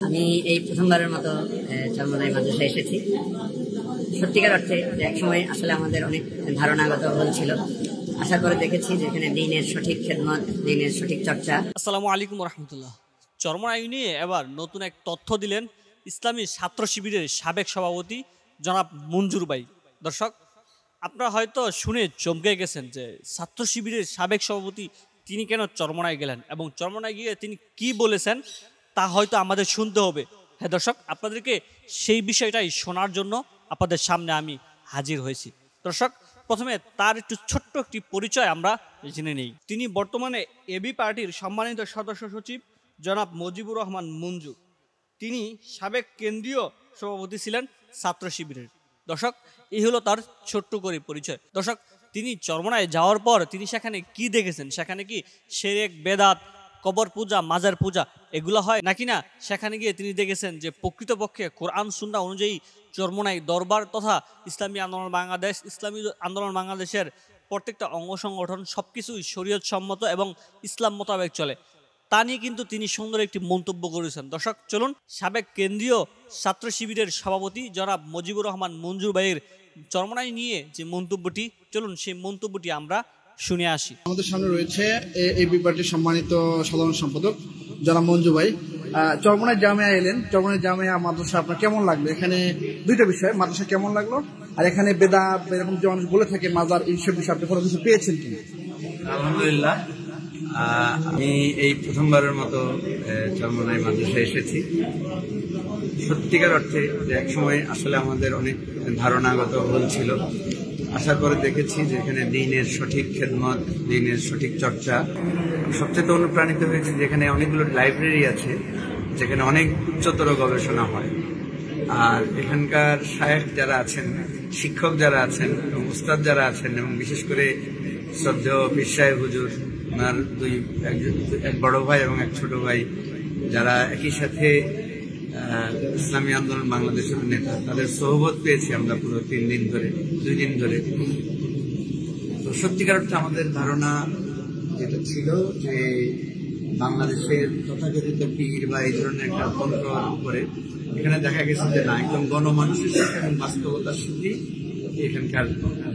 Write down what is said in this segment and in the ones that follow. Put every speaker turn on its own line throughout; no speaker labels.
আমি এই প্রথমবারের মতো চরমোনাই মাদ্রাসায় এসেছি। সত্যিকার অর্থে একসময় আসলে আমাদের অনেক ধারণাগত ভুল ছিল। আসার পরে দেখেছি যে এখানে দ্বীনের সঠিক খেদমত, দ্বীনের সঠিক চর্চা।
আসসালামু আলাইকুম রহমতুল্লাহ। চরমোনাই নিয়ে এবার নতুন এক তথ্য দিলেন ইসলামী ছাত্র শিবিরের সাবেক সভাপতি জনাব মঞ্জুর ভাই। দর্শক, আপনারা হয়তো শুনে চমকে গেছেন যে ছাত্র শিবিরের সাবেক সভাপতি তিনি কেন চরমোনাই গেলেন এবং চরমোনাই গিয়ে তিনি কি বলেছেন তা হয়তো আমাদের শুনতে হবে। হ্যাঁ দর্শক, আপনাদেরকে সেই বিষয়টাই শোনার জন্য আপনাদের সামনে আমি হাজির হয়েছি। দর্শক, প্রথমে তার একটু ছোট্ট একটি পরিচয় আমরা জেনে নেই। তিনি বর্তমানে এবি পার্টির সম্মানিত সদস্য সচিব জনাব মুজিবুর রহমান মঞ্জু। তিনি সাবেক কেন্দ্রীয় সভাপতি ছিলেন ছাত্র শিবিরের। দর্শক, এই হলো তার ছোট্ট করে পরিচয়। দর্শক, তিনি চরমোনায় যাওয়ার পর তিনি সেখানে কি দেখেছেন, সেখানে কি শিরক বেদাত, কবর পূজা, মাজার পূজা এগুলো হয় নাকি না, সেখানে গিয়ে তিনি দেখেছেন যে প্রকৃতপক্ষে কোরআন সুন্নাহ অনুযায়ী চরমোনাই দরবার তথা ইসলামী আন্দোলন বাংলাদেশ, ইসলামী আন্দোলন বাংলাদেশের প্রত্যেকটা অঙ্গ সংগঠন সবকিছুই শরীয়ত সম্মত এবং ইসলাম মোতাবেক চলে। তা নিয়ে কিন্তু তিনি সুন্দর একটি মন্তব্য করেছেন। দর্শক চলুন, সাবেক কেন্দ্রীয় ছাত্র শিবিরের সভাপতি জনাব মুজিবুর রহমান মঞ্জুর ভাইয়ের চরমোনাই নিয়ে যে মন্তব্যটি, চলুন সেই মন্তব্যটি আমরা শুনে আসি।
আমাদের সামনে রয়েছে এবি পার্টির সম্মানিত সাধারণ সম্পাদক জনাব মঞ্জু ভাই। চরমোনাই জামিয়া এলেন, চরমোনাই জামিয়া মাদ্রাসা আপনার কেমন লাগলো? এখানে দুইটা বিষয়, মাদ্রাসা কেমন লাগলো আর এখানে বেদাত এরকম যে মানুষ বলে থাকে মাজার, এইসব বিষয়ে আপনি কোনো কিছু পেয়েছেন কি?
আলহামদুলিল্লাহ, আমি এই প্রথমবারের মতো চরমোনাই মাদ্রাসায় এসেছি। সত্যিকার অর্থে যে একসময় আসলে আমাদের অনেক ধারণাগত ভুল ছিল। আসার পরে দেখেছি যে এখানে দ্বীনের সঠিক খেদমত, দ্বীনের সঠিক চর্চা। সবচেয়ে অনুপ্রাণিত হয়েছে যেখানে অনেকগুলো লাইব্রেরি আছে, যেখানে অনেক উচ্চতর গবেষণা হয়। আর এখানকার শায়েখ যারা আছেন, শিক্ষক যারা আছেন এবং উস্তাদ যারা আছেন, এবং বিশেষ করে শ্রদ্ধেয় পীর সাহেব হুজুর, ওনার এক বড় ভাই এবং এক ছোট ভাই, যারা একই সাথে ইসলামী আন্দোলন বাংলাদেশের নেতা, তাদের সোহবত পেয়েছি আমরা পুরো 2 দিন ধরে। তো সত্যিকার অর্থে আমাদের ধারণা যেটা ছিল যে বাংলাদেশের তথাকথিত পীর বা এই ধরনের একটা তন্ত্র করে, এখানে দেখা গেছে যে না, একদম গণমানুষের সাথে এবং বাস্তবতার সাথে এখানকার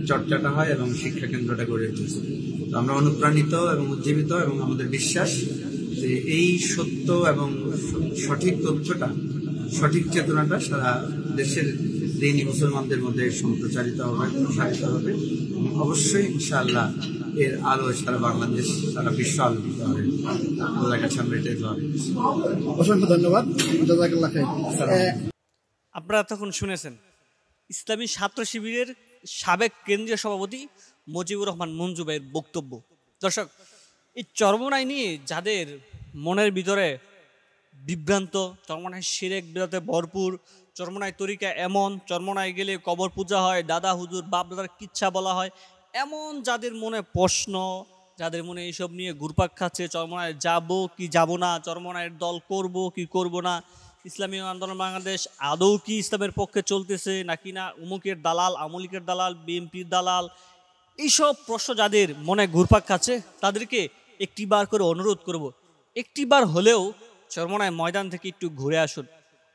চর্চাটা হয় এবং শিক্ষা কেন্দ্রটা গড়ে উঠেছে। তো আমরা অনুপ্রাণিত এবং উজ্জীবিত, এবং আমাদের বিশ্বাস যে এই সত্য এবং সঠিক তথ্যটা, সঠিক চেতনাটা সারা দেশের দিনী মুসলমানদের মধ্যে সম্প্রচারিত হবে, প্রসারিত হবে। অবশ্যই ইনশাআল্লাহ এর আলো সারা বাংলাদেশ, সারা বিশ্ব আলোকিত হবে। আল্লাহর কাছে আমরা এটাই দোয়া করি।
অসংখ্য ধন্যবাদ, জাযাকাল্লাহ খাইর।
আপনারা তখন শুনেছেন ইসলামী ছাত্র শিবিরের সাবেক কেন্দ্রীয় সভাপতি মুজিবুর রহমান মঞ্জু ভাইয়ের বক্তব্য। দর্শক, এই চরমোনাই নিয়ে যাদের মনের ভিতরে বিভ্রান্ত, চরমোনাই শিরক বেদাতে ভরপুর, চরমোনাই তরিকা এমন, চরমোনাই গেলে কবর পূজা হয়, দাদা হুজুর বাপ দাদার কিচ্ছা বলা হয়, এমন যাদের মনে প্রশ্ন, যাদের মনে এইসব নিয়ে ঘুরপাক খাচ্ছে, চরমোনাই যাব কি যাব না, চরমোনাইয়ের দল করব কি করব না, ইসলামী আন্দোলন বাংলাদেশ আদৌ কি ইসলামের পক্ষে চলতেছে নাকি না, উমুকের দালাল, আমলিকের দালাল, বিএনপির দালাল, এইসব প্রশ্ন যাদের মনে ঘুরপাক খাচ্ছে তাদেরকে একটিবার করে অনুরোধ করব, একটিবার হলেও চরমোনাই ময়দান থেকে একটু ঘুরে আসুন।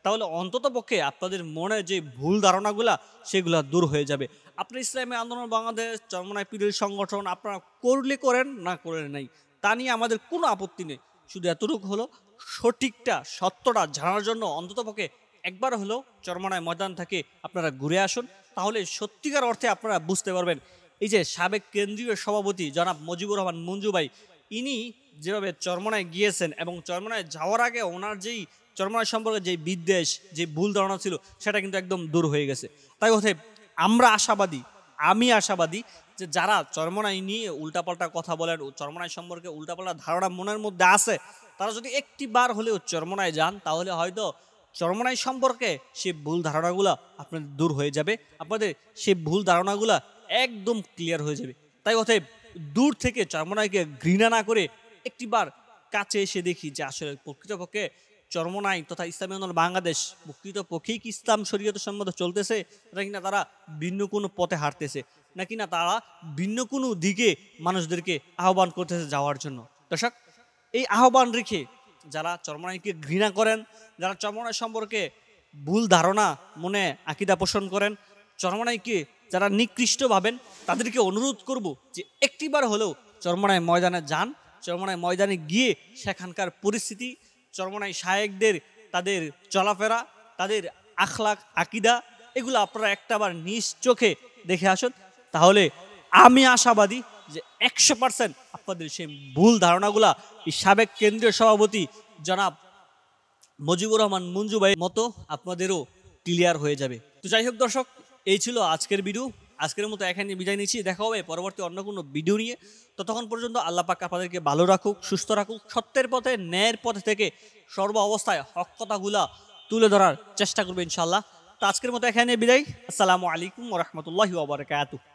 তাহলে অন্তত পক্ষে আপনাদের মনে যে ভুল ধারণাগুলা সেগুলা দূর হয়ে যাবে। আপনার ইসলামী আন্দোলন বাংলাদেশ, চরমোনাই পীরের সংগঠন আপনারা করলে করেন, না করে নাই, তা নিয়ে আমাদের কোনো আপত্তি নেই। শুধু এতটুকু হলো, সঠিকটা সত্যটা জানার জন্য অন্তত পক্ষে একবার হলেও চরমোনাই ময়দান থেকে আপনারা ঘুরে আসুন। তাহলে সত্যিকার অর্থে আপনারা বুঝতে পারবেন এই যে সাবেক কেন্দ্রীয় সভাপতি জনাব মুজিবুর রহমান মঞ্জু ভাই, ইনি যেভাবে চরমোনাই গিয়েছেন এবং চরমোনাই যাওয়ার আগে ওনার যেই চরমোনাই সম্পর্কে যে বিদ্বেষ, যে ভুল ধারণা ছিল সেটা কিন্তু একদম দূর হয়ে গেছে। তাই অতএব আমরা আশাবাদী, আমি আশাবাদী যে যারা চরমোনাই নিয়ে উল্টাপাল্টা কথা বলেন, চরমোনাই সম্পর্কে উল্টাপাল্টা ধারণা মনের মধ্যে আছে, তারা যদি একটি বার হলেও চরমোনাই যান, তাহলে হয়তো চরমোনাই সম্পর্কে সেই ভুল ধারণাগুলো আপনাদের দূর হয়ে যাবে, আপনাদের সেই ভুল ধারণাগুলো একদম ক্লিয়ার হয়ে যাবে। তাই অতএব দূর থেকে চরমোনাইকে ঘৃণা না করে একটিবার কাছে এসে দেখি যে আসলে প্রকৃতপক্ষে চরমোনাই তথা ইসলামী আন্দোলন বাংলাদেশ প্রকৃতপক্ষেই কি ইসলাম শরীয়ত সম্মত চলতেছে, নাকি না তারা ভিন্ন কোনো পথে হাঁটতেছে, নাকি না তারা ভিন্ন কোনো দিকে মানুষদেরকে আহ্বান করতেছে যাওয়ার জন্য। দর্শক, এই আহ্বান রেখে যারা চরমনাইকে ঘৃণা করেন, যারা চরমনাই সম্পর্কে ভুল ধারণা মনে আকিদা পোষণ করেন, চরমনাইকে যারা নিকৃষ্ট ভাবেন, তাদেরকে অনুরোধ করব যে একটিবার হলেও চরমনাই ময়দানে যান। চরমনাই ময়দানে গিয়ে সেখানকার পরিস্থিতি, চরমনাই শায়েকদের তাদের চলাফেরা, তাদের আখলাক আকিদা, এগুলো আপনারা একটাবার নিজ চোখে দেখে আসুন। তাহলে আমি আশাবাদী যে 100% আপনাদের সেই ভুল ধারণাগুলা এই সাবেক কেন্দ্রীয় সভাপতি জনাব মুজিবুর রহমান মঞ্জু ভাইয়ের মতো আপনাদেরও ক্লিয়ার হয়ে যাবে। তো যাই হোক দর্শক, এই ছিল আজকের ভিডিও। আজকের মতো এখানে বিদায় নিচ্ছি। দেখা হবে পরবর্তী অন্য কোনো ভিডিও নিয়ে। ততক্ষণ পর্যন্ত আল্লাহ পাক আপনাদেরকে ভালো রাখুক, সুস্থ রাখুক, সত্যের পথে ন্যায়ের পথে থেকে সর্ব অবস্থায় হক কথাগুলা তুলে ধরার চেষ্টা করবে ইনশাআল্লাহ। তো আজকের মতো এখানে বিদায়। আসসালামু আলাইকুম ওয়া রাহমাতুল্লাহি ওয়া বারাকাতুহু।